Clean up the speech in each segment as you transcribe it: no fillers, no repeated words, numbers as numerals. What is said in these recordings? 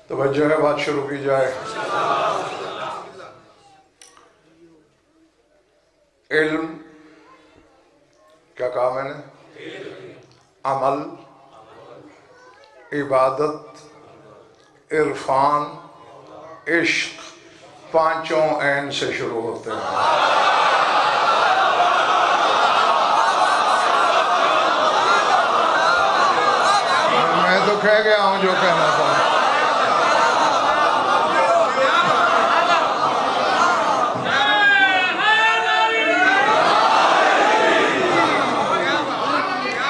توجہ ہے، بات شروع کی جائے۔ علم کیا کہا میں نے؟ عمل، عبادت، عرفان، عشق، پانچوں عین سے شروع ہوتے ہیں۔ میں تو کہہ گیا ہوں جو کہنا تھا۔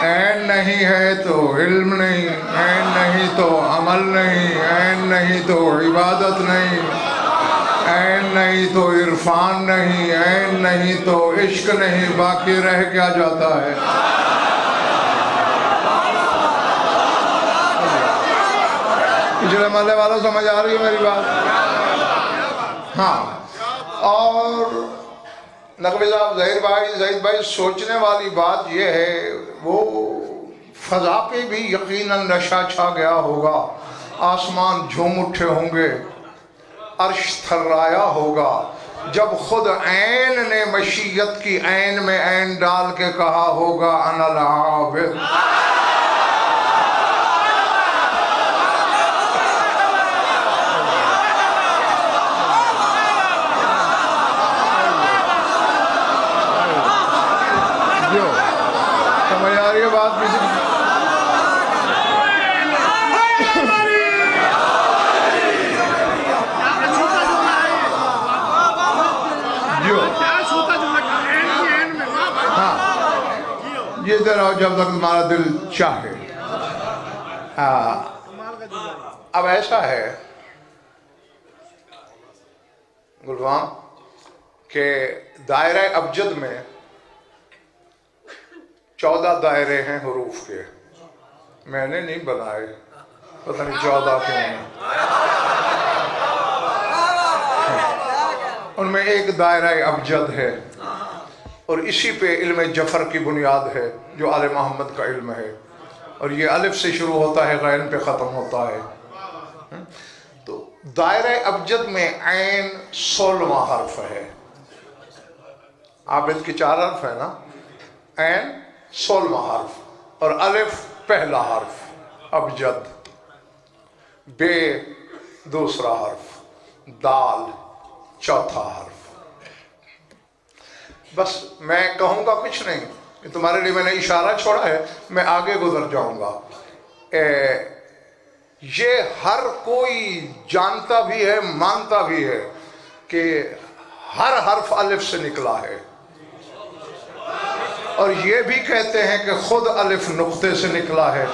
عین نہیں ہے تو علم نہیں، عین نہیں تو عمل نہیں، عین نہیں تو عبادت نہیں، عین نہیں تو عرفان نہیں، عین نہیں تو عشق نہیں، باقی رہ کیا جاتا ہے؟ پچھلے محلے والوں سمجھ آ رہی ہے میری بات؟ ہاں، اور نقوی صاحب، زہید بھائی، سوچنے والی بات یہ ہے، وہ فضا پہ بھی یقیناً نشہ چھا گیا ہوگا، آسمان جھوم اٹھے ہوں گے، عرش تھرایا ہوگا، جب خود عین نے مشیت کی عین میں عین ڈال کے کہا ہوگا انا العابد۔ سمجھ آ رہی ہے بات؟ ہاں، یہ ذرا جب تک تمہارا دل چاہے۔ اب ایسا ہے گلوان کہ دائرہ ابجد میں 14 دائرے ہیں حروف کے، میں نے نہیں بنائے، پتہ نہیں 14 کیوں ہیں۔ ان میں ایک دائرہ ابجد ہے، اور اسی پہ علم جفر کی بنیاد ہے جو آل محمد کا علم ہے، اور یہ الف سے شروع ہوتا ہے، غین پہ ختم ہوتا ہے۔ تو دائرہ ابجد میں عین 16واں حرف ہے۔ عابد کی 4 حرف ہے نا، عین 16واں حرف، اور الف پہلا حرف ابجد، بے دوسرا حرف، دال چوتھا حرف۔ بس میں کہوں گا کچھ نہیں، تمہارے لیے میں نے اشارہ چھوڑا ہے، میں آگے گزر جاؤں گا۔ یہ ہر کوئی جانتا بھی ہے، مانتا بھی ہے کہ ہر حرف الف سے نکلا ہے، اور یہ بھی کہتے ہیں کہ خود الف نقطے سے نکلا ہے۔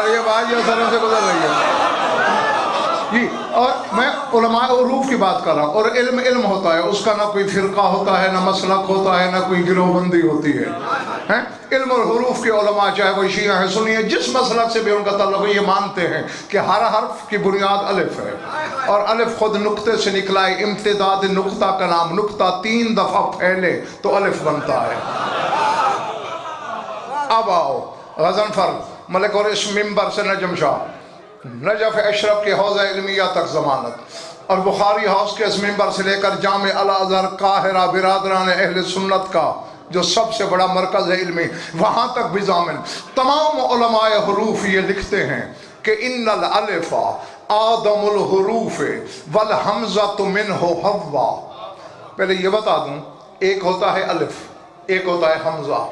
یہ بات یہ سروں سے گزر رہی ہے جی، اور میں علماء حروف کی بات کر رہا ہوں، اور علم ہوتا ہے، اس کا نہ کوئی فرقہ ہوتا ہے، نہ مسلک ہوتا ہے، نہ کوئی گروہ بندی ہوتی ہے۔ علم اور حروف کے علماء چاہے وہ شیعہ ہیں، سنی ہیں، جس مسلک سے بھی ان کا تعلق ہے، یہ مانتے ہیں کہ ہر حرف کی بنیاد الف ہے، اور الف خود نقطے سے نکلا ہے۔ امتداد نقطہ کا نام، نقطہ 3 دفعہ پھیلے تو الف بنتا ہے۔ اب آؤ غضنفر ملک اور اس منبر سے نجم شاہ، نجف اشرف کے حوضہ علمیہ تک ضمانت، اور بخاری ہاؤس کے اس منبر سے لے کر جامع الازہر قاہرہ برادران اہل سنت کا جو سب سے بڑا مرکز ہے علمی، وہاں تک بھی ضامن۔ تمام علماء حروف یہ لکھتے ہیں کہ ان الالف آدم الحروف والحمزۃ منہ حوا۔ پہلے یہ بتا دوں، ایک ہوتا ہے الف، ایک ہوتا ہے حمزہ۔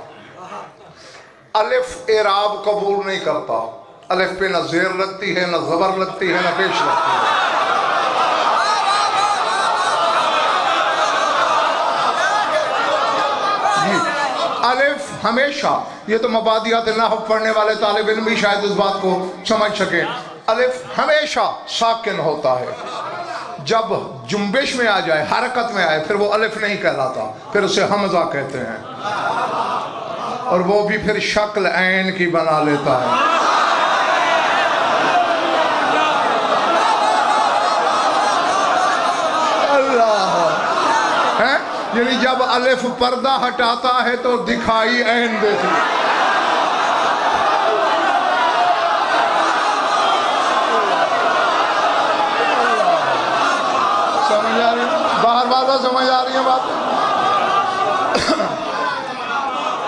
الف اعراب قبول نہیں کرتا، الف پہ نہ زیر لگتی ہے، نہ زبر لگتی ہے، نہ پیش لگتی ہے۔ جی الف ہمیشہ، یہ تو مبادیات نحو پڑھنے والے طالب علم بھی شاید اس بات کو سمجھ سکیں، الف ہمیشہ ساکن ہوتا ہے، جب جنبش میں آ جائے، حرکت میں آئے، پھر وہ الف نہیں کہلاتا، پھر اسے حمزہ کہتے ہیں، اور وہ بھی پھر شکل عین کی بنا لیتا ہے۔ اللہ ہے، یعنی جب الف پردہ ہٹاتا ہے تو دکھائی عین دیتی ہے۔ سمجھ آ رہی ہے؟ باہر بار سمجھ آ رہی ہے بات؟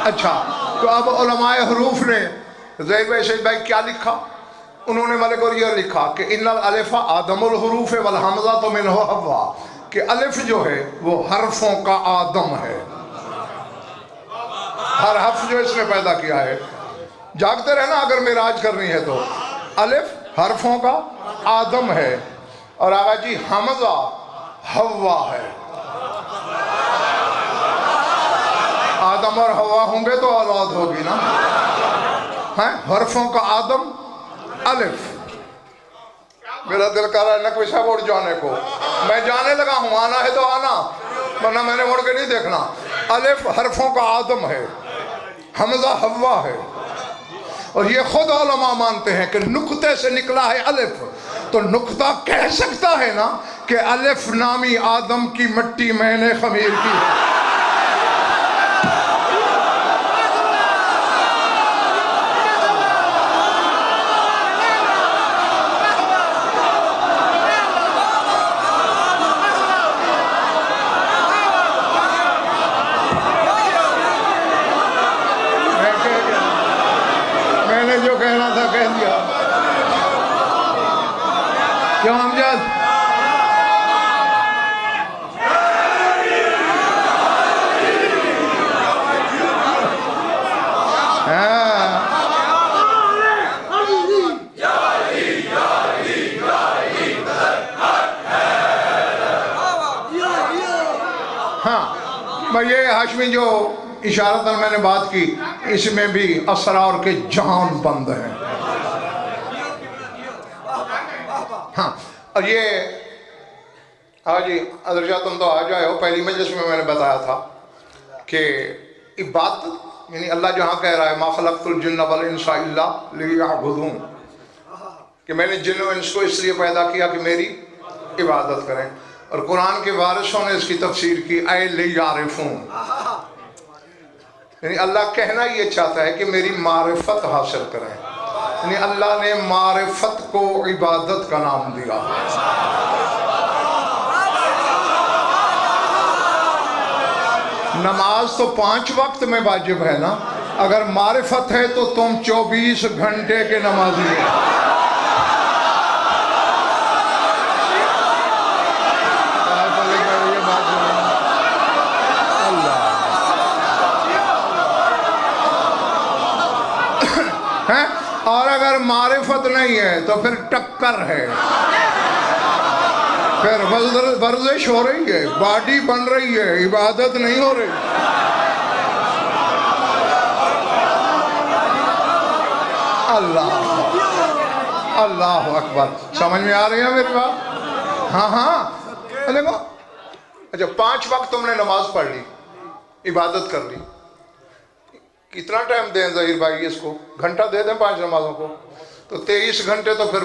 اچھا، تو اب علماء حروف نے زید بھائی شہید بھائی کیا لکھا؟ انہوں نے ملک اور یہ لکھا کہ ان الالف آدم الحروف والحمزہ تو منہ حوا، کہ الف جو ہے وہ حرفوں کا آدم ہے، ہر حرف جو اس نے پیدا کیا ہے۔ جاگتے رہنا اگر معراج کرنی ہے تو، الف حرفوں کا آدم ہے، اور آقا جی حمزہ حوا ہے۔ آدم اور حوا ہوں گے تو اولاد ہوگی نا، حرفوں کا آدم الف۔ میرا دل کر رہا ہے نقوی صاحب اڑ جانے کو، میں جانے لگا ہوں، آنا ہے تو آنا، ورنہ میں نے مڑ کے نہیں دیکھنا۔ الف حرفوں کا آدم ہے، حمزہ حوا ہے، اور یہ خود علماء مانتے ہیں کہ نقطے سے نکلا ہے الف، تو نقطہ کہہ سکتا ہے نا کہ الف نامی آدم کی مٹی میں نے خمیر کی ہے۔ میں نے جو کہنا تھا کہہ دیا، کیوں امجد؟ یہ ہاشمی جو اشارتاً میں نے بات کی، اس میں بھی اسرار کے جہان بند ہیں۔ ہاں، اور یہ جی ادرجہ تم تو آ جائے ہو، پہلی مجلس میں نے بتایا تھا کہ عبادت، یعنی اللہ جہاں کہہ رہا ہے ما خلقت الجن والانس الا لیعبدون، کہ میں نے جن و انس کو اس لیے پیدا کیا کہ میری عبادت کریں، اور قرآن کے وارثوں نے اس کی تفسیر کی اے لیعرفون، یعنی اللہ کہنا یہ چاہتا ہے کہ میری معرفت حاصل کریں، یعنی اللہ نے معرفت کو عبادت کا نام دیا۔ نماز تو 5 وقت میں واجب ہے نا، اگر معرفت ہے تو تم 24 گھنٹے کے نمازی ہو۔ اور اگر معرفت نہیں ہے تو پھر ٹکر ہے، پھر ورزش ہو رہی ہے، باڈی بن رہی ہے، عبادت نہیں ہو رہی۔ اللہ اکبر، سمجھ میں آ رہی ہے میری بات؟ ہاں دیکھو، اچھا 5 وقت تم نے نماز پڑھ لی، عبادت کر لی، کتنا ٹائم دیں ظہیر بھائی اس کو؟ گھنٹہ دے دیں 5 نمازوں کو، تو 23 گھنٹے تو پھر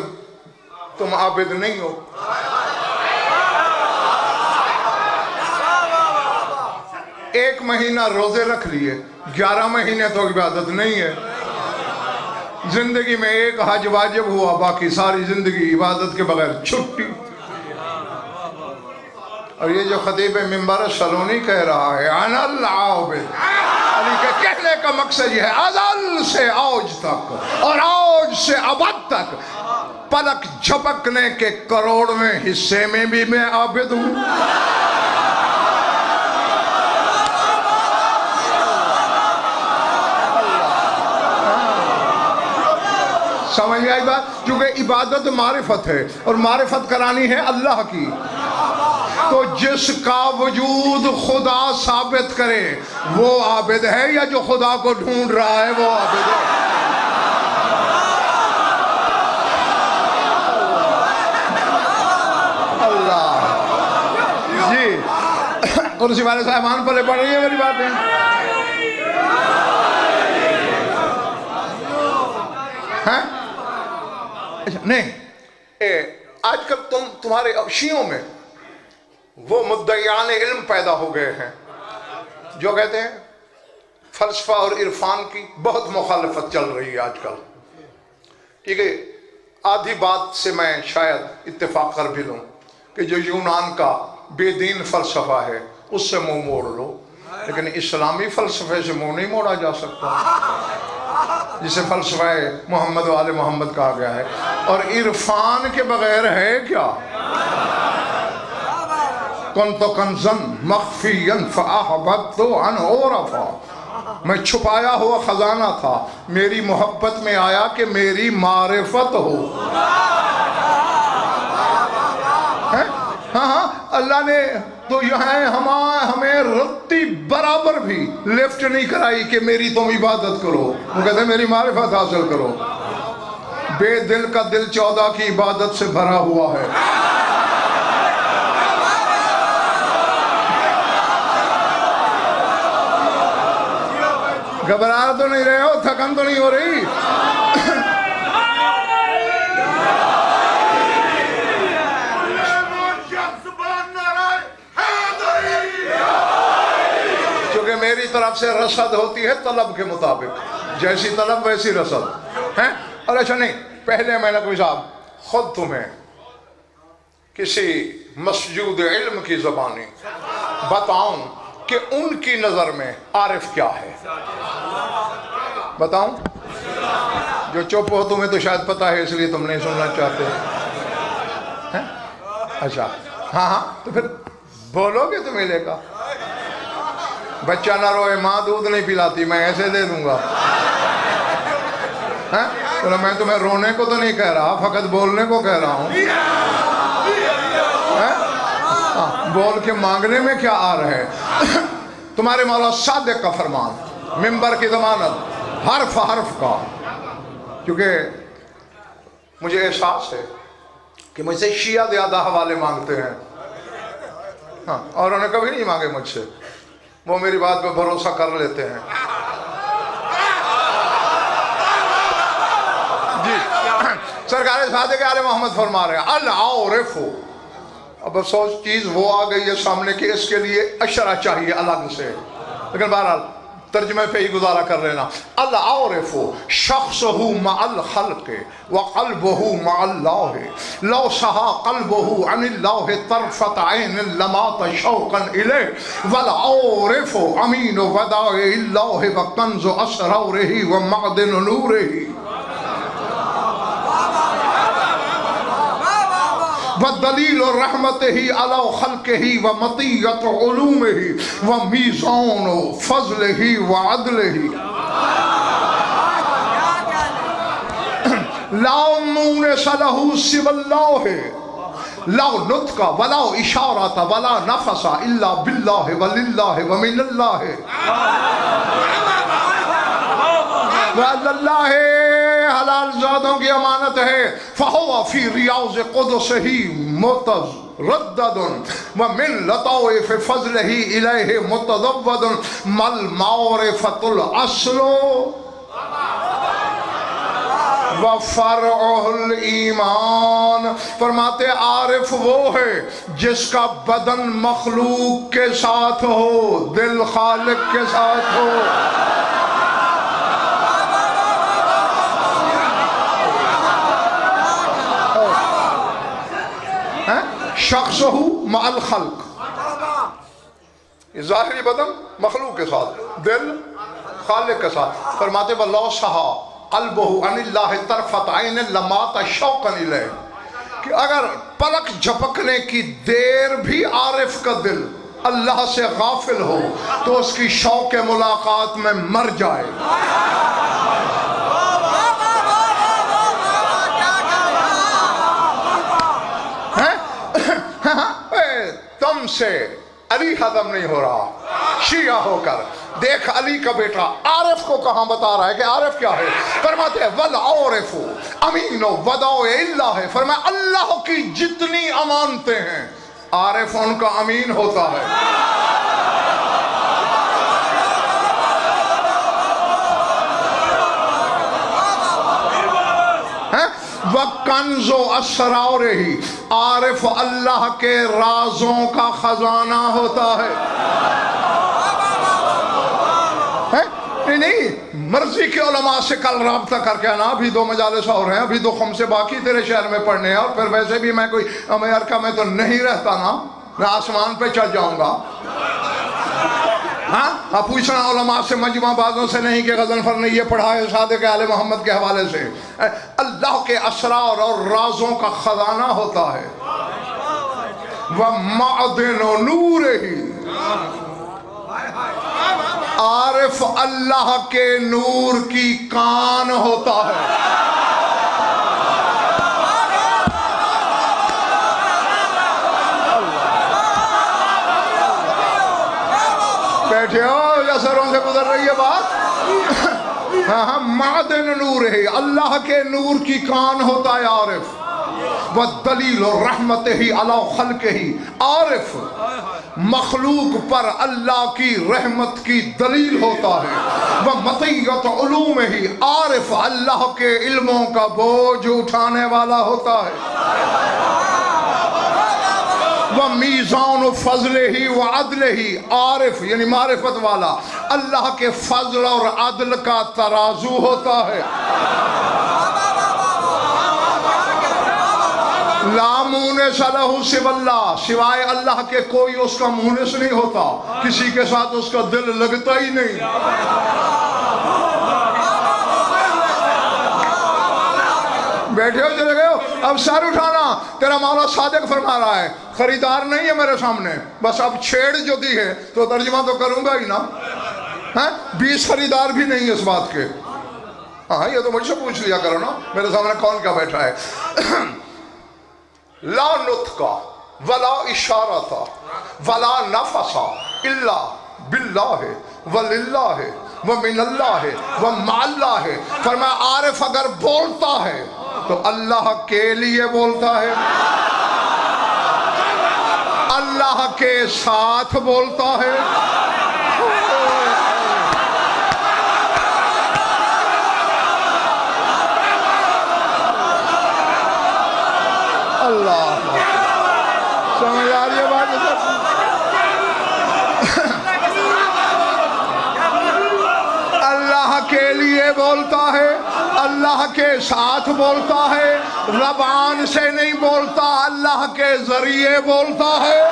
تم عابد نہیں ہو۔ 1 مہینہ روزے رکھ لیے، 11 مہینے تو عبادت نہیں ہے۔ زندگی میں 1 حج واجب ہوا، باقی ساری زندگی عبادت کے بغیر چھٹی۔ اور یہ جو خطیب منبر سلونی کہہ رہا ہے انا العابد، علی کے کہنے کا مقصد یہ ہے ازل سے اوج تک اور اوج سے ابد تک پلک جھپکنے کے کروڑویں حصے میں بھی میں عابد ہوں۔ سمجھ میں آئی بات؟ کیونکہ عبادت معرفت ہے اور معرفت کرانی ہے اللہ کی. تو جس کا وجود خدا ثابت کرے وہ عابد ہے، یا جو خدا کو ڈھونڈ رہا ہے وہ عابد ہے؟ اللہ جی. کرسی والے صاحبان پلے پڑھ رہی ہے میری باتیں؟ نہیں، آج کل تمہارے شیعوں میں وہ مدعیان علم پیدا ہو گئے ہیں جو کہتے ہیں فلسفہ اور عرفان کی بہت مخالفت چل رہی ہے آج کل. ٹھیک ہے، آدھی بات سے میں شاید اتفاق کر بھی لوں کہ جو یونان کا بے دین فلسفہ ہے اس سے منہ موڑ لو، لیکن اسلامی فلسفے سے منہ نہیں موڑا جا سکتا، جسے فلسفہ محمد و آل محمد کہا گیا ہے. اور عرفان کے بغیر ہے کیا؟ کنت کنزن مخفیا فاحببت ان عرفا، میں چھپایا ہوا خزانہ تھا، میری محبت میں آیا کہ میری معرفت ہو. ہاں اللہ نے تو ہمیں رتی برابر بھی لفٹ نہیں کرائی کہ میری تم عبادت کرو، وہ کہتے ہیں میری معرفت حاصل کرو. بے دل کا دل 14 کی عبادت سے بھرا ہوا ہے. گھبرا تو نہیں رہے ہو؟ تھکن تو نہیں ہو رہی؟ چونکہ میری طرف سے رصد ہوتی ہے طلب کے مطابق، جیسی طلب ویسی رصد ہے. اور اچھا نہیں، پہلے میں نے کوئی صاحب خود تمہیں کسی مسجود علم کی زبانی بتاؤں کہ ان کی نظر میں عارف کیا ہے. بتاؤں؟ جو چپ ہو تمہیں تو شاید پتا ہے اس لیے تم نہیں سننا چاہتے. اچھا ہاں تو پھر بولو گے تو ملے گا. بچہ نہ روئے ماں دودھ نہیں پلاتی، میں ایسے دے دوں گا. تو میں تمہیں رونے کو تو نہیں کہہ رہا، فقط بولنے کو کہہ رہا ہوں. بول کے مانگنے میں کیا آ رہا ہے؟ تمہارے مولا صادق کا فرمان، منبر کی ضمانت حرف حرف کا. کیونکہ مجھے احساس ہے کہ مجھ سے شیعہ زیادہ حوالے مانگتے ہیں، اور انہوں نے کبھی نہیں مانگے مجھ سے، وہ میری بات پہ بھروسہ کر لیتے ہیں. جی سرکار صادق آل محمد فرما رہے ہیں العارف. اب افسوس چیز وہ آ گئی ہے سامنے کہ اس کے لیے اشرح چاہیے الگ سے، لیکن بہرحال ترجمے پہ ہی گزارا کر لینا. العارف شخصہ مع الخلق وقلبہ مع اللہ، لو سہا قلبہ عن اللہ طرفت عین لمات شوقا الیہ، والعارف امین ودائع اللہ وکنز اسرارہ ومعدن نورہ، والدلیل رحمتہ علی خلقہ ومطیت علومہ ومیزان فضلہ وعدلہ. لا مونس لہ سوی اللہ، لا نطق ولا اشارت ولا نفس الا باللہ وللہ ومن اللہ واللہ. حلال زادوں کی امانت ہے. فہو فی ریاض قدسہ متردد ومن لطائف فضلہ الیہ متضود، مل معرفت الاصل وفرع الایمان. فرماتے عارف وہ ہے جس کا بدن مخلوق کے ساتھ ہو، دل خالق کے ساتھ ہو. شخصہ مع الخلق، ظاہری بدن مخلوق کے ساتھ، دل خالق کے ساتھ. فرماتے واللہ سہا قلبہ عن اللہ طرفت عین لمات شوقا الیہ، کہ اگر پلک جھپکنے کی دیر بھی عارف کا دل اللہ سے غافل ہو تو اس کی شوق ملاقات میں مر جائے. سے علی ہضم نہیں ہو رہا شیعہ ہو کر. دیکھ علی کا بیٹا عارف کو کہاں بتا رہا ہے کہ عارف کیا ہے. فرماتے ہیں والعارف امین وداع اللہ ہے. فرمایا اللہ کی جتنی امانتیں ہیں عارف ان کا امین ہوتا ہے. وَقَنْزُ أَسْرَارِهِ عارف اللہ کے رازوں کا خزانہ ہوتا ہے. نہیں مرضی کے علماء سے کل رابطہ کر کے آنا. ابھی 2 مجالس اور ہیں, ابھی 2 خمسے باقی تیرے شہر میں پڑھنے ہیں. اور پھر ویسے بھی میں کوئی امریکہ میں تو نہیں رہتا نا, میں آسمان پہ چڑھ جاؤں گا. ہاں پوچھنا علماء سے مجمع بازوں سے نہیں کہ غضنفر نے یہ پڑھا ہے صادق آل محمد کے حوالے سے. اللہ کے اسرار اور رازوں کا خزانہ ہوتا ہے. وَمَعْدِنُ نُورِهِ عارف اللہ کے نور کی کان ہوتا ہے. بیٹھے ہو یا سروں سے گزر رہی ہے بات. ہاں معدن نور ہے, اللہ کے نور کی کان ہوتا ہے عارف. والدلیل رحمتہ علی خلقہ عارف مخلوق پر اللہ کی رحمت کی دلیل ہوتا ہے. ومطیت علومہ عارف اللہ کے علموں کا بوجھ اٹھانے والا ہوتا ہے. وَمِيزَانُ فَضْلِهِ وَعَدْلِهِ عارف یعنی معرفت والا اللہ کے فضل اور عدل کا ترازو ہوتا ہے. لا مونس لہ سوی اللہ سوائے اللہ کے کوئی اس کا مونس نہیں ہوتا, کسی کے ساتھ اس کا دل لگتا ہی نہیں. بیٹھے ہو چلے گئے ہو, اب سر اٹھانا. تیرا مولا صادق فرما رہا ہے خریدار نہیں ہے میرے سامنے, بس اب چھیڑ جو دی ہے تو ترجمہ تو کروں گا ہی نا. 20 خریدار بھی نہیں اس بات کے. ہاں یہ تو مجھ سے پوچھ لیا کرو نا میرے سامنے کون کیا بیٹھا ہے. لا نطقا ولا اشارتا ولا نفسا الا باللہ وللہ ومن اللہ ومع اللہ. فرمایا عارف اگر بولتا ہے تو اللہ کے لیے بولتا ہے, اللہ کے ساتھ بولتا ہے. اللہ سمجھ آ رہی ہے بات. اللہ کے لیے بولتا ہے, اللہ کے ساتھ بولتا ہے, زبان سے نہیں بولتا, اللہ کے ذریعے بولتا ہے.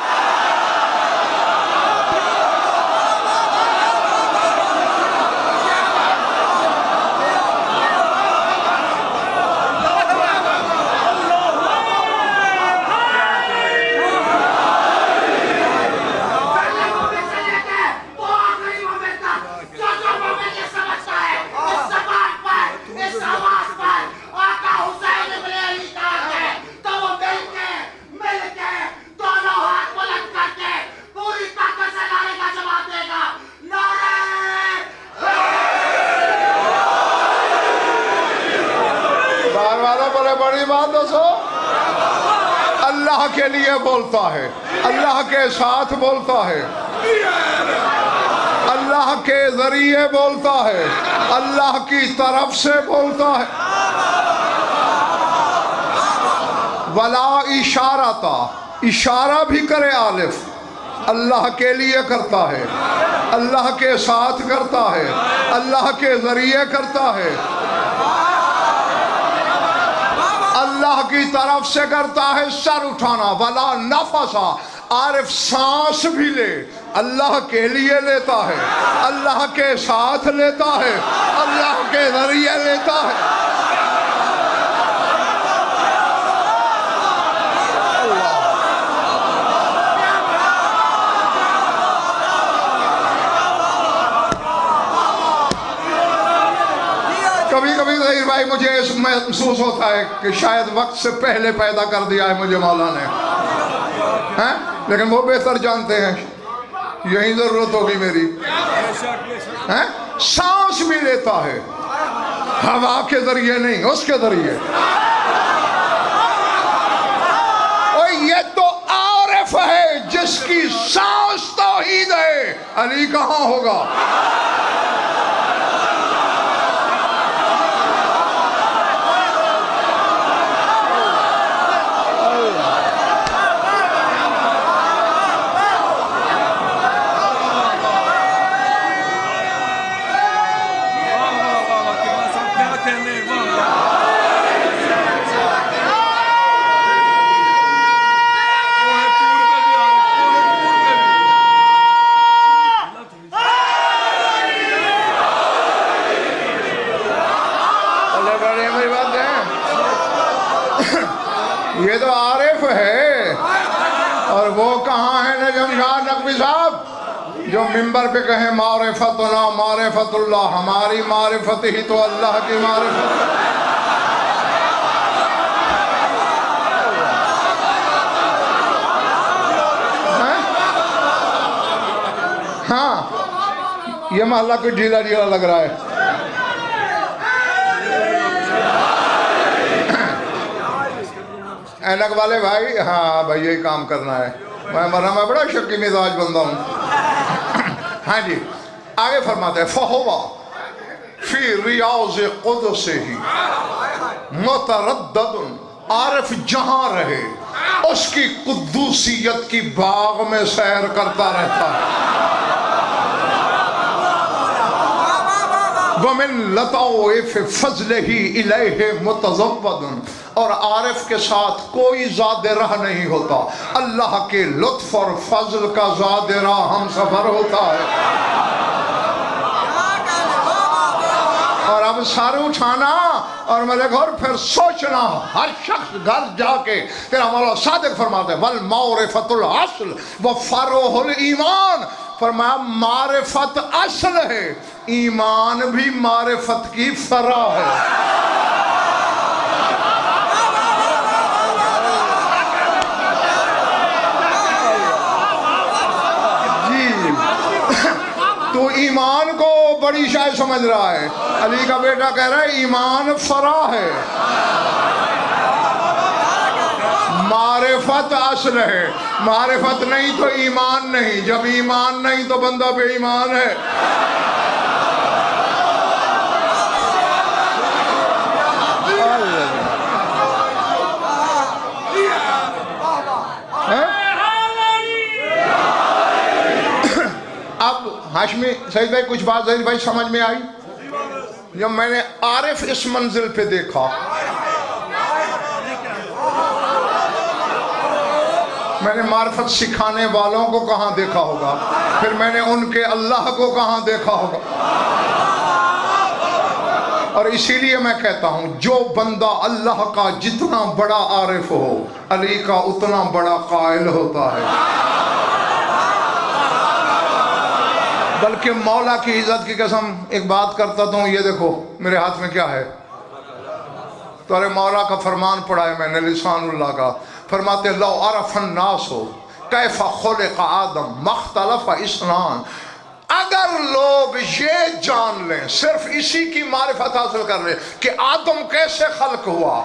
بڑی بات ہے سو اللہ کے لیے بولتا ہے, اللہ کے ساتھ بولتا ہے, اللہ کے ذریعے بولتا ہے, اللہ کی طرف سے بولتا ہے. ولا اشارتا اشارہ بھی کرے عارف اللہ کے لیے کرتا ہے, اللہ کے ساتھ کرتا ہے, اللہ کے ذریعے کرتا ہے, اللہ کی طرف سے کرتا ہے. سر اٹھانا. ولا نفسا عارف سانس بھی لے اللہ کے لیے لیتا ہے, اللہ کے ساتھ لیتا ہے, اللہ کے ذریعے لیتا ہے. کبھی کبھی ظہیر بھائی مجھے محسوس ہوتا ہے کہ شاید وقت سے پہلے پیدا کر دیا ہے مجھے مولا نے. لیکن وہ بہتر جانتے ہیں یہی ضرورت ہوگی میری. سانس بھی لیتا ہے ہوا کے ذریعے نہیں، اس کے ذریعے. اور یہ تو عارف ہے جس کی سانس توحید ہے. علی کہاں ہوگا؟ یہ تو عارف ہے. اور وہ کہاں ہے نجم شاہ نقوی صاحب جو ممبر پہ کہیں معرفتنا معرفت اللہ، ہماری معرفت ہی تو اللہ کی معرفت. ہاں یہ محلہ کوئی ڈھیلا ڈھیلا لگ رہا ہے. اینک والے بھائی، ہاں بھائی یہی کام کرنا ہے. میں بڑا شکی مزاج بندہ ہوں. ہاں جی آگے فرماتے ہیں فہوا فی ریاض قدسہ متردد. عارف جہاں رہے اس کی قدوسیت کی باغ میں سیر کرتا رہتا ہے. وَمِن لَطَوْفِ فَضْلِهِ إِلَيْهِ مُتَزَوَّدٌ. اور عارف کے ساتھ کوئی زاد راہ نہیں ہوتا، اللہ کے لطف اور فضل کا زاد راہ ہم سفر ہوتا ہے. اور اب سر اٹھانا اور میرے گھر پھر سوچنا. ہر شخص گھر جا کے تیرا مولا صادق فرماتے ہیں وَالْمَعْرِفَةُ الْأَصْلُ وَفَرْعُ الْإِيمَانِ. فرمایا معرفت اصل ہے، ایمان بھی معرفت کی فرع ہے. تو ایمان کو بڑی شاید سمجھ رہا ہے. علی کا بیٹا کہہ رہا ہے ایمان فرع ہے، معرفت اصل ہے. معرفت نہیں تو ایمان نہیں، جب ایمان نہیں تو بندہ بے ایمان ہے. اب ہاشمی سعید بھائی کچھ بات ظہیر بھائی سمجھ میں آئی؟ جب میں نے عارف اس منزل پہ دیکھا، میں نے معرفت سکھانے والوں کو کہاں دیکھا ہوگا، پھر میں نے ان کے اللہ کو کہاں دیکھا ہوگا. اور اسی لیے میں کہتا ہوں جو بندہ اللہ کا جتنا بڑا عارف ہو، علی کا اتنا بڑا قائل ہوتا ہے. بلکہ مولا کی عزت کی قسم ایک بات کرتا ہوں، یہ دیکھو میرے ہاتھ میں کیا ہے. تمہارے مولا کا فرمان پڑھا ہے میں نے لسان اللہ کا. فرماتے لو عرف الناس کیف خلق آدم مختلف اثنان. اگر لوگ یہ جان لیں، صرف اسی کی معرفت حاصل کر لیں کہ آدم کیسے خلق ہوا،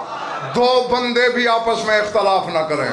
دو بندے بھی آپس میں اختلاف نہ کریں.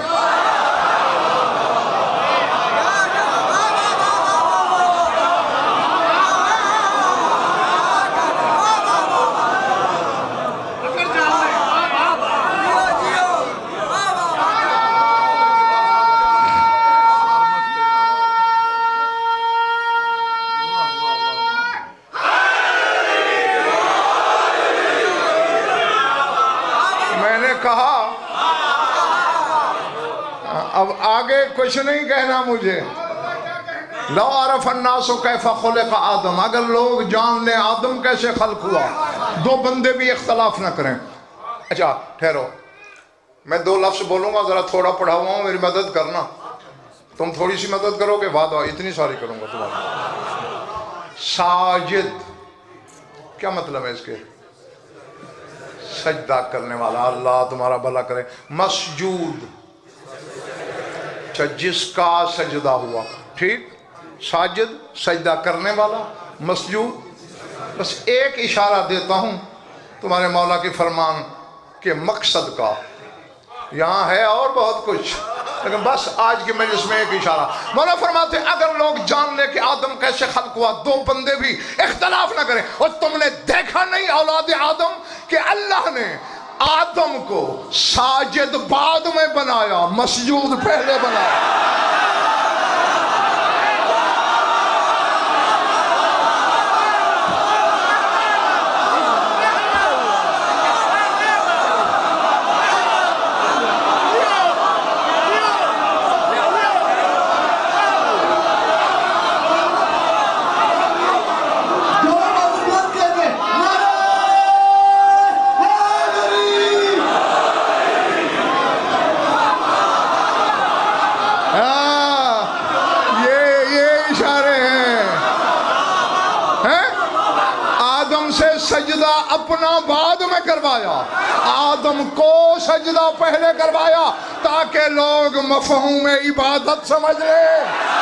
اب آگے کچھ نہیں کہنا مجھے. لو عرف الناس کیف خلق آدم. اگر لوگ جان لیں آدم کیسے خلق ہوا، دو بندے بھی اختلاف نہ کریں. اچھا ٹھہرو، میں دو لفظ بولوں گا، ذرا تھوڑا پڑھا ہوا ہوں، میری مدد کرنا. تم تھوڑی سی مدد کرو گے، وعدہ اتنی ساری کروں گا تمہاری. ساجد کیا مطلب ہے اس کے؟ سجدہ کرنے والا، اللہ تمہارا بھلا کرے. مسجود اچھا، جس کا سجدہ ہوا، ٹھیک، ساجد سجدہ کرنے والا، مسجود. بس ایک اشارہ دیتا ہوں تمہارے مولا کی فرمان کے مقصد کا، یہاں ہے اور بہت کچھ، لیکن بس آج کی مجلس میں ایک اشارہ. مولا فرماتے ہیں اگر لوگ جان لے کہ آدم کیسے خلق ہوا، دو بندے بھی اختلاف نہ کریں. اور تم نے دیکھا نہیں اولاد آدم کہ اللہ نے آدم کو ساجد بعد میں بنایا، مسجود پہلے بنایا. سجدہ اپنا بعد میں کروایا، آدم کو سجدہ پہلے کروایا تاکہ لوگ مفہوم عبادت سمجھ لیں.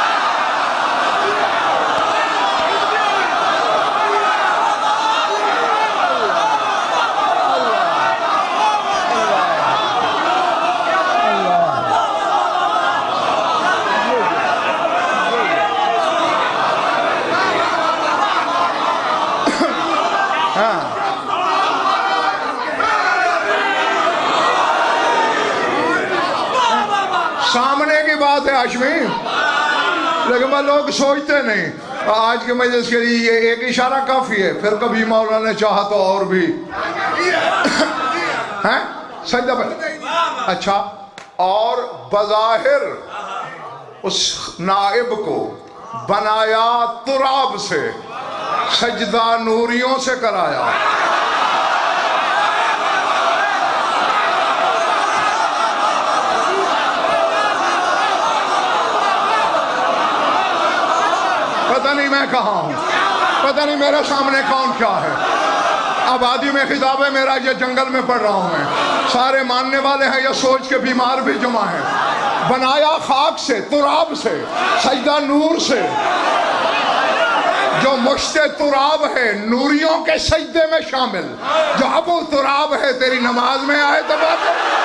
سامنے کی بات ہے ہاشمی، لیکن وہ لوگ سوچتے نہیں. آج کے مجلس کے لیے یہ ایک اشارہ کافی ہے، پھر کبھی مولا نے چاہا تو اور بھی. سجدہ پہ اچھا، اور بظاہر اس نائب کو بنایا تراب سے، سجدہ نوریوں سے کرایا. پتہ نہیں میں کہاں ہوں، پتہ نہیں میرے سامنے کون کیا ہے. آبادی میں خطاب ہے میرا، یہ جنگل میں پڑھ رہا ہوں میں. سارے ماننے والے ہیں، یہ سوچ کے بیمار بھی جمع ہیں. بنایا خاک سے، تراب سے، سجدہ نور سے. جو مشت تراب ہے نوریوں کے سجدے میں شامل، جو ابو تراب ہے تیری نماز میں آئے تو بات ہے.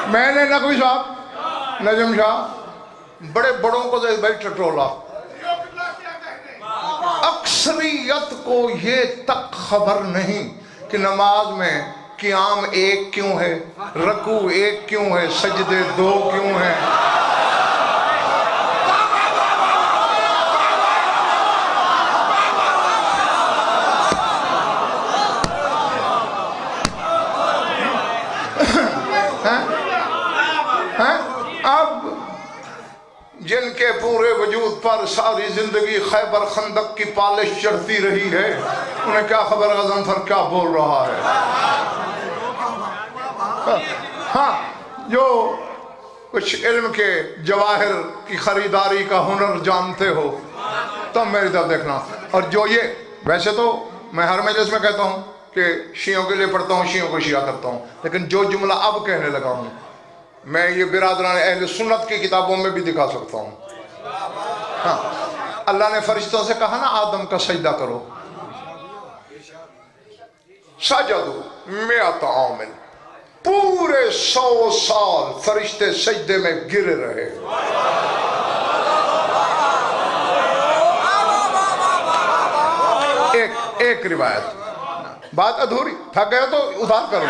میں نے نقوی صاحب، نجم شاہ، بڑے بڑوں کو بیٹھ ٹٹولا. اکثریت کو یہ تک خبر نہیں کہ نماز میں قیام ایک کیوں ہے، رکوع ایک کیوں ہے، سجدے دو کیوں ہیں. اب جن کے پورے وجود پر ساری زندگی خیبر خندق کی پالش چڑھتی رہی ہے، انہیں کیا خبر غضنفر کیا بول رہا ہے. ہاں، جو کچھ علم کے جواہر کی خریداری کا ہنر جانتے ہو تب میری طرف دیکھنا. اور جو یہ، ویسے تو میں ہر مجلس میں کہتا ہوں کہ شیعوں کے لیے پڑھتا ہوں، شیعوں کو شیعہ کرتا ہوں، لیکن جو جملہ اب کہنے لگا ہوں میں یہ برادران اہل سنت کی کتابوں میں بھی دکھا سکتا ہوں. ہاں، اللہ نے فرشتوں سے کہا نا آدم کا سجدہ کرو، سجدوا 100 عام، پورے 100 سال فرشتے سجدے میں گرے رہے. ایک روایت، بات ادھوری، تھک گئے تو ادھار کروں.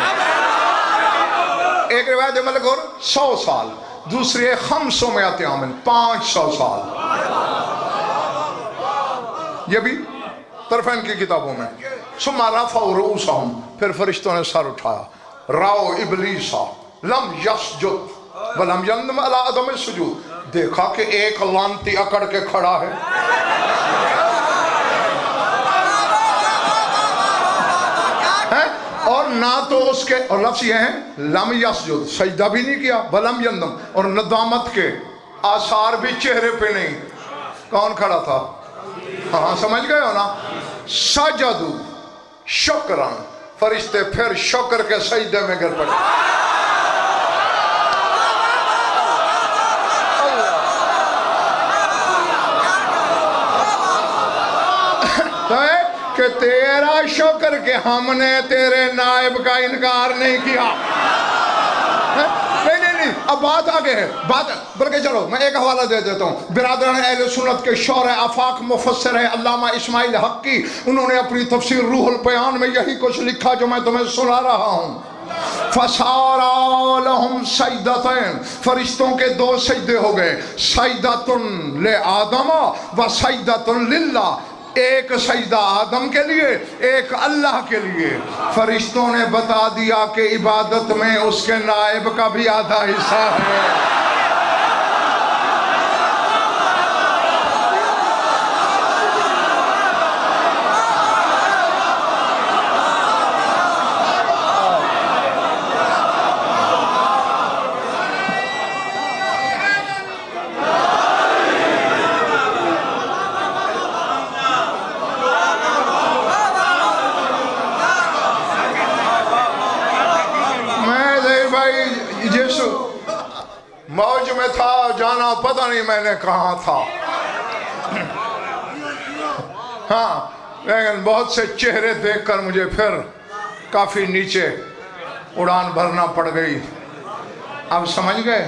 ایک روایت ملک اور 100 سال، دوسری ہے 500 عامل، 500 سال. یہ بھی طرفین کی کتابوں میں. ثم رفعوا رؤوسهم، پھر فرشتوں نے سر اٹھایا. راؤ ابلیسا لم یسجد ولم یندم علی عدم السجود، دیکھا کہ ایک لانتی اکڑ کے کھڑا ہے. اور نہ تو اس کے، اور لفظ یہ ہیں لم یسجد، سجدہ بھی نہیں کیا، ولم یندم، اور ندامت کے آثار بھی چہرے پہ نہیں. کون کھڑا تھا؟ ہاں سمجھ گئے ہو نا. سجدو شکرن، فرشتے پھر شکر کے سجدے میں گر پڑے. کہ تیرا شکر کہ ہم نے تیرے نائب کا انکار نہیں کیا. نہیں، اب بات آگے ہے. بات بلکہ چلو میں ایک حوالہ دے دیتا ہوں. برادران اہل سنت کے شورح آفاق مفسر ہیں علامہ اسماعیل حقی، انہوں نے اپنی تفسیر روح البیان میں یہی کچھ لکھا جو میں تمہیں سنا رہا ہوں. فَسَارَا لَهُمْ سَجْدَتَيْن، فرشتوں کے 2 سجدے ہو گئے. سَجْدَةٌ لِعَادَمَ وَسَجْدَةٌ لِلَّهِ، ایک سجدہ آدم کے لیے، ایک اللہ کے لیے. فرشتوں نے بتا دیا کہ عبادت میں اس کے نائب کا بھی آدھا حصہ ہے. جس موج میں تھا جانا پتہ نہیں میں نے کہاں تھا. ہاں لیکن بہت سے چہرے دیکھ کر مجھے پھر کافی نیچے اڑان بھرنا پڑ گئی. اب سمجھ گئے؟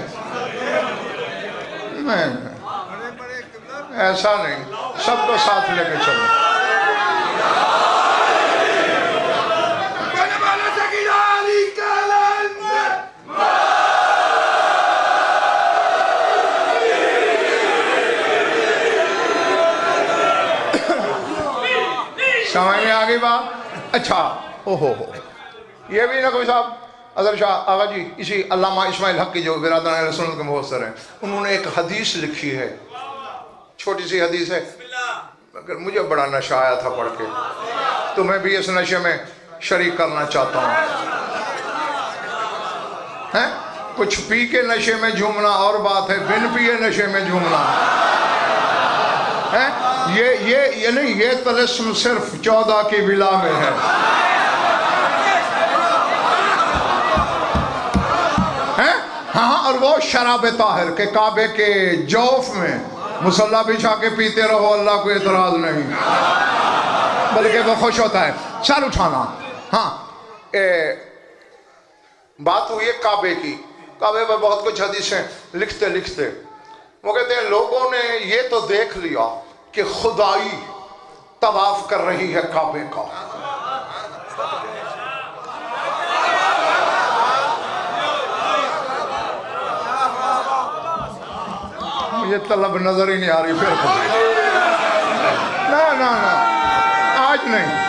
ایسا نہیں، سب کو ساتھ لے کے چلو. سمجھ میں آگئی بات؟ اچھا اوہو یہ بھی نقوی صاحب اظہر شاہ آغا جی، اسی علامہ اسماعیل حقی جو برادران اہل سنت کے مفسر ہیں، انہوں نے ایک حدیث لکھی ہے، چھوٹی سی حدیث ہے، مگر مجھے بڑا نشہ آیا تھا پڑھ کے، تو میں بھی اس نشے میں شریک کرنا چاہتا ہوں. کچھ پی کے نشے میں جھومنا اور بات ہے، بن پیے نشے میں جھومنا. یہ نہیں، یہ طلسم صرف 14 کی بلا میں ہے. ہاں، اور وہ شراب طاہر کے کعبے کے جوف میں مصلی بچھا کے پیتے رہو، اللہ کو اعتراض نہیں، بلکہ وہ خوش ہوتا ہے. سر اٹھانا. ہاں بات ہوئی ہے کعبے کی. کعبے پر بہت کچھ حدیثیں لکھتے لکھتے وہ کہتے ہیں لوگوں نے یہ تو دیکھ لیا کہ خدائی طواف کر رہی ہے کعبے کا. مجھے طلب نظر ہی نہیں آ رہی پھر نہ آج نہیں.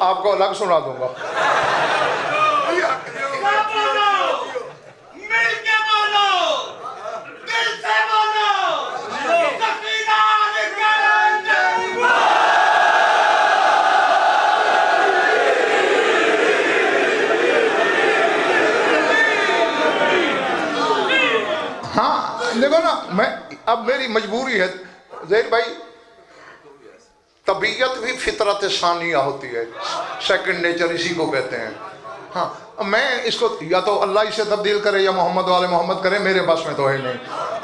آپ کو الگ سنا دوں گا. ہاں دیکھو نا، میں اب میری مجبوری ہے زید بھائی، طبیعت بھی فطرت ثانیہ ہوتی ہے، سیکنڈ نیچر اسی کو کہتے ہیں. ہاں اب میں اس کو یا تو اللہ اسے تبدیل کرے یا محمد والے محمد کرے، میرے بس میں تو ہے نہیں.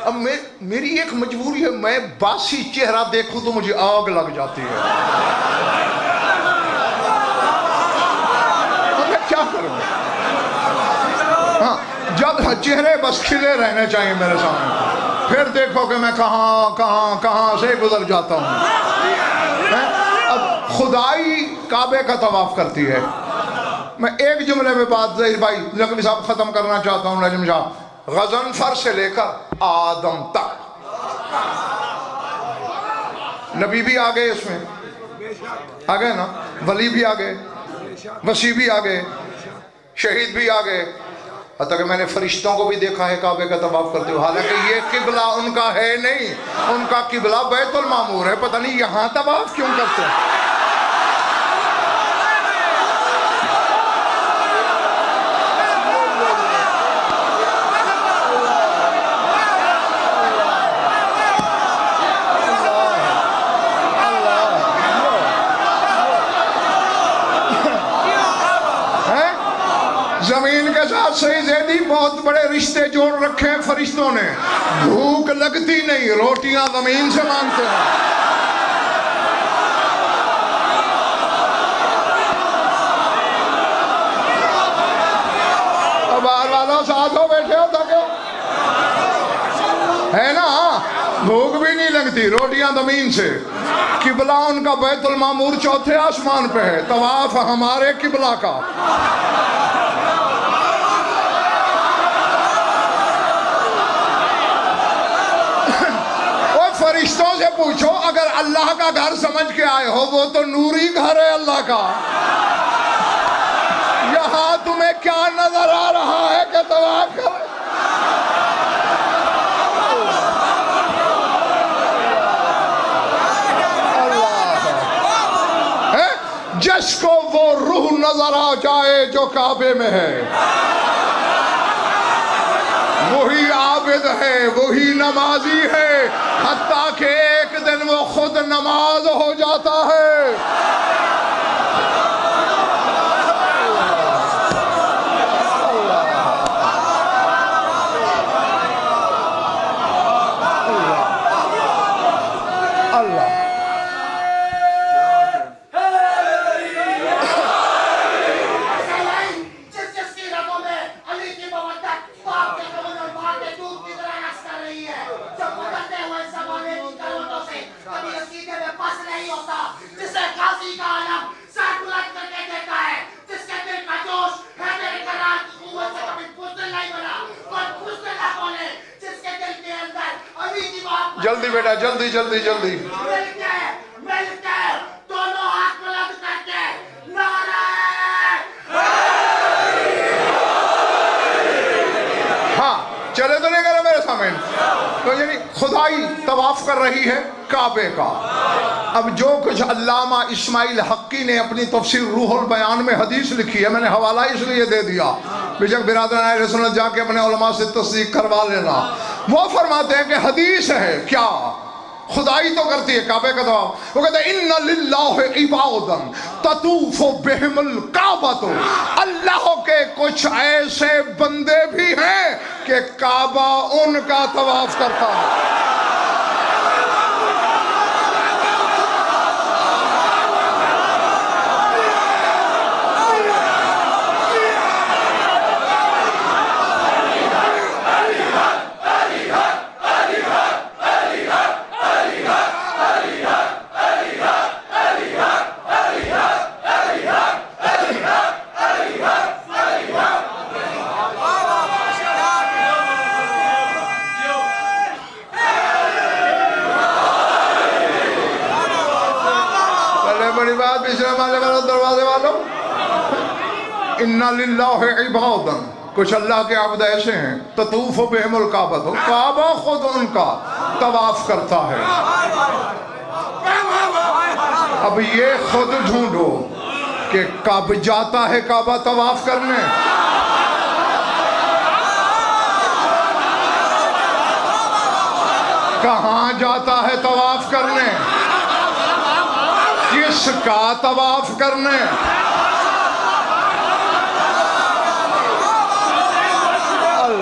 اب میری ایک مجبوری ہے، میں باسی چہرہ دیکھوں تو مجھے آگ لگ جاتی ہے. میں کیا کروں؟ ہاں، جب چہرے بس کھلے رہنے چاہیے میرے سامنے، پھر دیکھو کہ میں کہاں سے گزر جاتا ہوں. اب خدائی کعبے کا طواف کرتی ہے. میں ایک جملے میں بات ظہیر بھائی لکھوی صاحب ختم کرنا چاہتا ہوں. نجم شاہ، غضنفر سے لے کر آدم تک نبی بھی آگئے، اس میں آگئے نا، ولی بھی آگئے، مسیح بھی آگئے، شہید بھی آگئے، حتیٰ کہ میں نے فرشتوں کو بھی دیکھا ہے کعبے کا طواف کرتے ہو، حالانکہ یہ قبلہ ان کا ہے نہیں، ان کا قبلہ بیت المعمور ہے. پتہ نہیں یہاں طواف کیوں کرتے ہیں. زمین کے ساتھ صحیح زیدی بہت بڑے رشتے جوڑ رکھے ہیں فرشتوں نے. بھوک لگتی نہیں، روٹیاں زمین سے مانگتے ہیں. اب بار والوں ساتھ ہو بیٹھے ہو تاکہ ہے نا، بھوک بھی نہیں لگتی، روٹیاں زمین سے. قبلہ ان کا بیت المعمور چوتھے آسمان پہ ہے، طواف ہمارے قبلہ کا. فرشتوں سے پوچھو، اگر اللہ کا گھر سمجھ کے آئے ہو، وہ تو نوری گھر ہے اللہ کا. یہاں تمہیں کیا نظر آ رہا ہے کہ طواف کرے؟ جس کو وہ روح نظر آ جائے جو کعبے میں ہے، وہی عابد ہے، وہی نمازی ہے، حتیٰ کہ ایک دن وہ خود نماز ہو جاتا ہے. جلدی بیٹا، جلدی جلدی جلدی. ہاں چلے تو نہیں کرے میرے سامنے. تو یعنی خدائی طواف کر رہی ہے کعبے کا. اب جو کچھ علامہ اسماعیل حقی نے اپنی تفسیر روح البیان میں حدیث لکھی ہے، میں نے حوالہ اس لیے دے دیا، بیشک برادران اہل سنت جا کے اپنے علماء سے تصدیق کروا لینا. وہ فرماتے ہیں کہ حدیث ہے کیا خدائی تو کرتی ہے کعبے کا طواف. وہ کہتے ہیں ان للہ عبادا تطوف بہم الکعبۃ، اللہ کے کچھ ایسے بندے بھی ہیں کہ کعبہ ان کا طواف کرتا ہے. دروازے والوں، ان للہ عبادا، کچھ اللہ کے عبد ایسے ہیں، تطوف بہم الکعبۃ، کعبہ خود ان کا طواف کرتا ہے. اب یہ خود ڈھونڈو کہ کب جاتا ہے کعبہ طواف کرنے. کہاں جاتا ہے طواف کرنے؟ کس کا طواف کرنے؟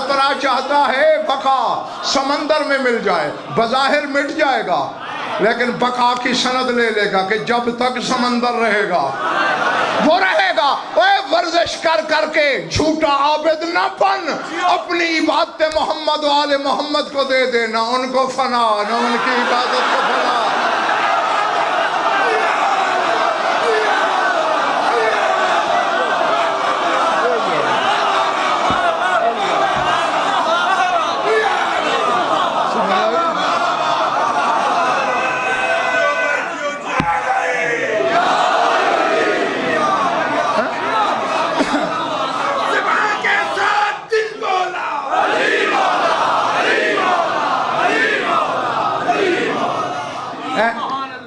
خطرہ چاہتا ہے بقا سمندر میں مل جائے، بظاہر مٹ جائے گا لیکن بقا کی سند لے لے گا کہ جب تک سمندر رہے گا وہ رہے گا۔ اے ورزش کر کر کے جھوٹا عابد نہ بن، اپنی عبادت محمد و آل محمد کو دے دے، نہ ان کو فنا نہ ان کی عبادت کو فنا۔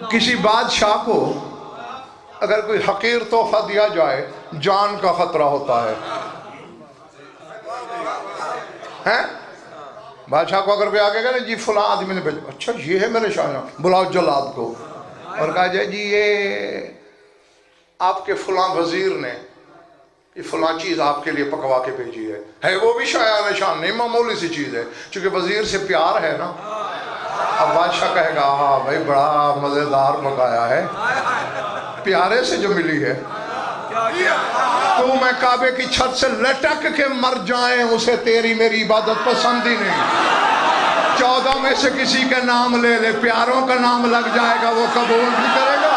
کسی بادشاہ کو اگر کوئی حقیر تحفہ دیا جائے جان کا خطرہ ہوتا ہے۔ بادشاہ کو اگر کوئی آگے گا جی فلاں آدمی نے بھیجا، اچھا یہ ہے میرے شاہ، بلاؤ جلاد کو اور کہا جائے جی یہ آپ کے فلاں وزیر نے یہ فلاں چیز آپ کے لیے پکوا کے بھیجی ہے وہ بھی شایان نشان نہیں، معمولی سی چیز ہے، چونکہ وزیر سے پیار ہے نا۔ اب بادشاہ کہے گا ہاں بھائی بڑا مزیدار پکایا ہے، پیارے سے جو ملی ہے، تو میں کعبے کی چھت سے لٹک کے مر جائیں اسے تیری میری عبادت پسند ہی نہیں۔ 14 میں سے کسی کے نام لے لے، پیاروں کا نام لگ جائے گا وہ قبول بھی کرے گا۔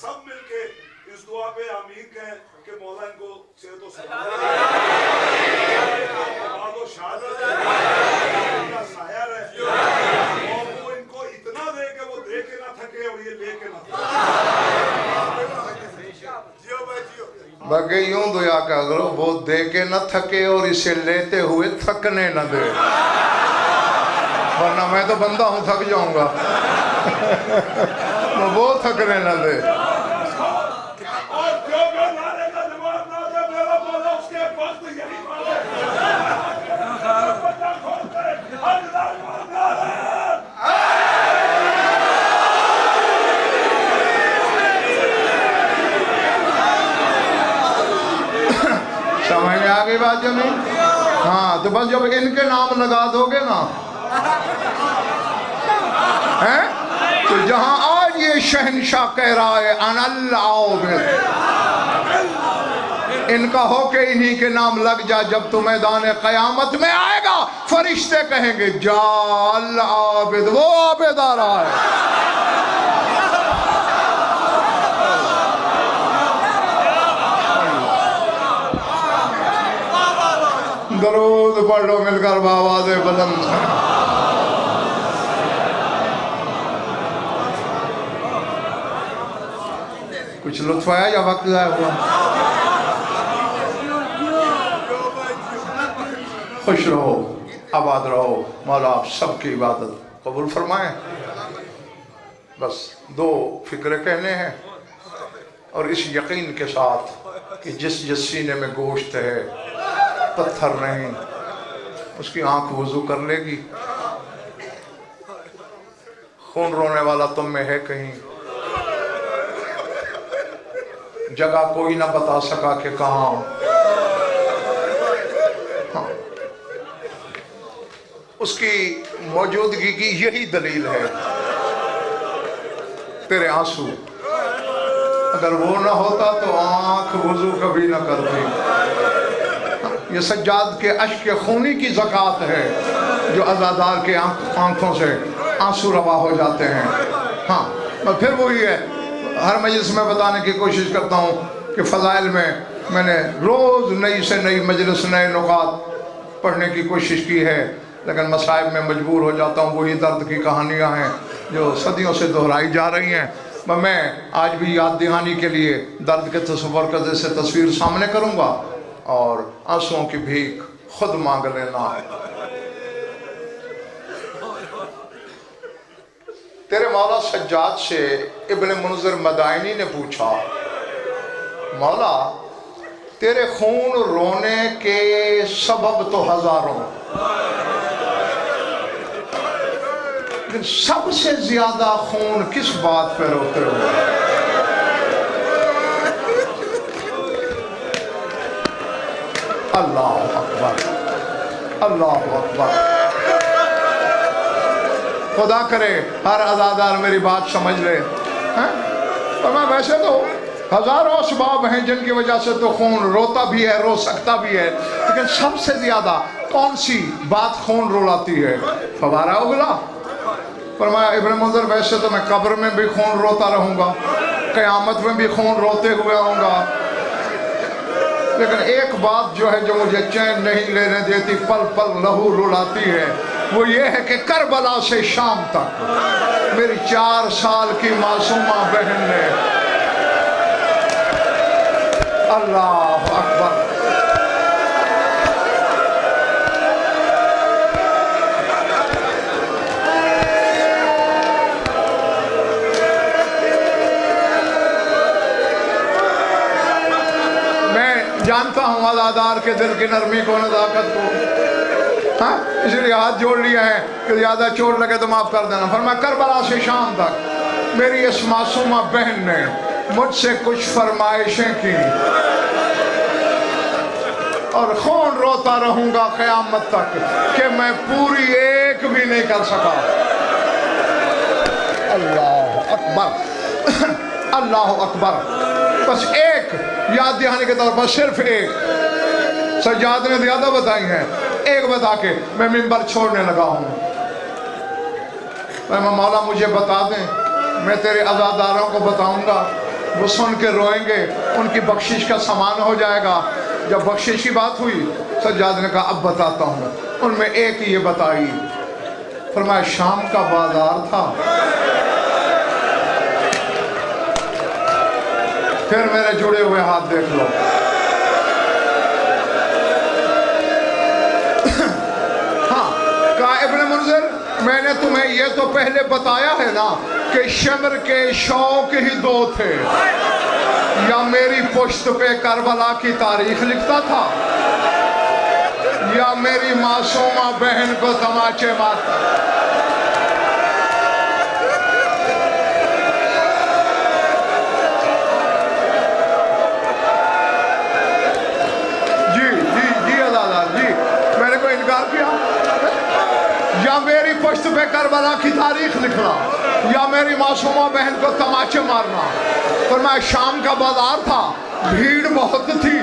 سب مل کے اس دعا پہ آمین کہیں کہ مولا ان کو صحت و سلامت و شہادت کا سایہ رہے اور وہ ان کو اتنا دے کہ وہ دے کے نہ تھکے اور یہ لے کے نہ تھکے۔ باقی یوں دعا کرو وہ دے کے نہ تھکے اور اسے لیتے ہوئے تھکنے نہ دے، ورنہ میں تو بندہ ہوں تھک جاؤں گا۔ وہ تھکنے نہ دے۔ سمجھ میں آگئی بات جو نہیں؟ ہاں تو بس جب ان کے نام لگا دو گے نا تو جہاں آج یہ شہنشاہ کہہ رہا ہے انا العابد، ان کا ہو کے انہی کے نام لگ جا، جب تو میدان قیامت میں آئے گا فرشتے کہیں گے جا العابد، وہ عابد آ رہا ہے۔ درود پڑھ لو مل کر بآواز بلند۔ کچھ لطف آیا یا وقت ضائع ہوا؟ خوش رہو، آباد رہو، مولا آپ سب کی عبادت قبول فرمائیں۔ بس 2 فکرے کہنے ہیں اور اس یقین کے ساتھ کہ جس سینے میں گوشت ہے پتھر نہیں، اس کی آنکھ وضو کر لے گی۔ خون رونے والا تم میں ہے کہیں، جگہ کوئی نہ بتا سکا کہ کہاں۔ اس کی موجودگی کی یہی دلیل ہے تیرے آنسو، اگر وہ نہ ہوتا تو آنکھ وضو کبھی نہ کرتی۔ یہ سجاد کے اشک خونی کی زکوٰۃ ہے جو عزادار کے آنکھوں سے آنسو روا ہو جاتے ہیں۔ ہاں پھر وہی ہے، ہر مجلس میں بتانے کی کوشش کرتا ہوں کہ فضائل میں نے روز نئی سے نئی مجلس نئے نکات پڑھنے کی کوشش کی ہے، لیکن مصائب میں مجبور ہو جاتا ہوں۔ وہی درد کی کہانیاں ہیں جو صدیوں سے دہرائی جا رہی ہیں۔ میں آج بھی یاد دہانی کے لیے درد کے تصور کا جیسے تصویر سامنے کروں گا اور آنسوؤں کی بھیک خود مانگ لینا۔ تیرے مولا سجاد سے ابن منذر مدائنی نے پوچھا مولا تیرے خون رونے کے سبب تو ہزاروں، لیکن سب سے زیادہ خون کس بات پہ روتے ہو؟ اللہ اکبر، اللہ اکبر۔ خدا کرے ہر عزادار میری بات سمجھ لے۔ اور میں ویسے تو ہزاروں اسباب ہیں جن کی وجہ سے تو خون روتا بھی ہے، رو سکتا بھی ہے، لیکن سب سے زیادہ کون سی بات خون رلاتی ہے؟ فوارہ اگلا۔ فرمایا ابن منذر ویسے تو میں قبر میں بھی خون روتا رہوں گا، قیامت میں بھی خون روتے ہوئے آؤں گا، لیکن ایک بات جو ہے جو مجھے چین نہیں لینے دیتی، پل پل لہو رلاتی ہے، وہ یہ ہے کہ کربلا سے شام تک میری 4 سال کی معصومہ بہن نے، اللہ اکبر، جانتا ہوں عزادار کے دل کی نرمی کو، نزاکت کو، اسی لیے ہاتھ جوڑ لیا ہے کہ زیادہ چوٹ لگے تو معاف کر دینا۔ فرمایا کربلا سے شام تک میری اس معصومہ بہن نے مجھ سے کچھ فرمائشیں کی اور خون روتا رہوں گا قیامت تک کہ میں پوری ایک بھی نہیں کر سکا۔ اللہ اکبر، اللہ اکبر۔ بس ایک یاد دہانے کے طور پر صرف ایک، سجاد نے زیادہ بتائی ہیں، ایک بتا کے میں منبر چھوڑنے لگا ہوں۔ میں مولا مجھے بتا دیں، میں تیرے عزاداروں کو بتاؤں گا، وہ سن کے روئیں گے، ان کی بخشش کا سامان ہو جائے گا۔ جب بخشش کی بات ہوئی سجاد نے کہا اب بتاتا ہوں۔ ان میں ایک ہی یہ بتائی، فرمایا شام کا بازار تھا، پھر میرے جڑے ہوئے ہاتھ دیکھ لو۔ ہاں کہا ابن منذر میں نے تمہیں یہ تو پہلے بتایا ہے نا کہ شمر کے شوق ہی 2 تھے، یا میری پشت پہ کربلا کی تاریخ لکھتا تھا یا میری معصومہ بہن کو تماچے مارتا۔ یا میری پشت پہ کربلا کی تاریخ لکھنا یا میری معصومہ بہن کو تماچے مارنا۔ فرمایا شام کا بازار تھا، بھیڑ بہت تھی،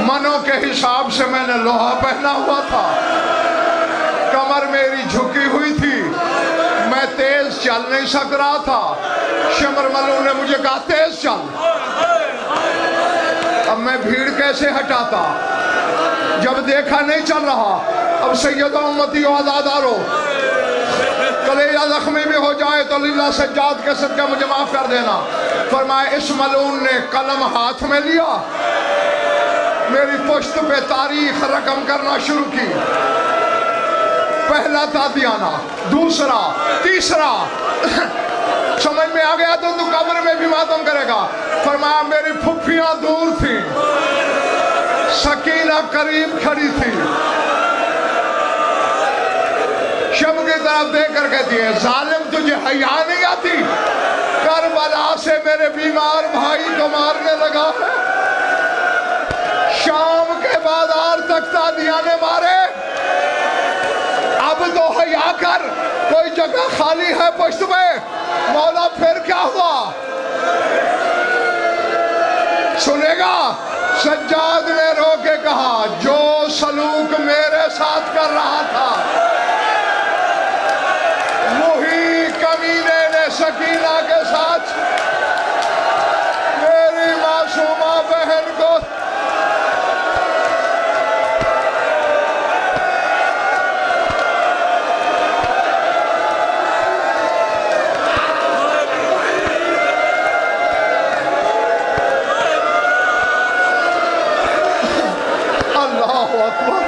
منوں کے حساب سے میں نے لوہا پہنا ہوا تھا، کمر میری جھکی ہوئی تھی، میں تیز چل نہیں سک رہا تھا۔ شمر ملعون نے مجھے کہا تیز چل، اب میں بھیڑ کیسے ہٹاتا؟ جب دیکھا نہیں چل رہا، اب سید امتی و عزادارو کلیجہ زخمی بھی ہو جائے تو لیلہ سجاد کے صدقے مجھے معاف کر دینا۔ فرمایا اس ملعون نے قلم ہاتھ میں لیا، میری پشت پہ تاریخ رقم کرنا شروع کی، پہلا تادیانہ، دوسرا، تیسرا، سمجھ میں آ گیا تو قبر میں بھی ماتم کرے گا۔ فرمایا میری پھپھیاں دور تھیں، سکینہ قریب کھڑی تھی، شب کی طرف دیکھ کر کہتی ہے ظالم تجھے حیا نہیں آتی، کربلا سے میرے بیمار بھائی کو مارنے لگا ہے، شام کے بازار تک تادیانے مارے، اب تو حیا کر، کوئی جگہ خالی ہے پشت میں۔ مولا پھر کیا ہوا؟ سنے گا؟ سجاد نے رو کے کہا جو سلوک میرے ساتھ کر رہا تھا وہی کمینے نے سکینہ کے ساتھ میری معصومہ بہن کو۔ اللہ اکبر،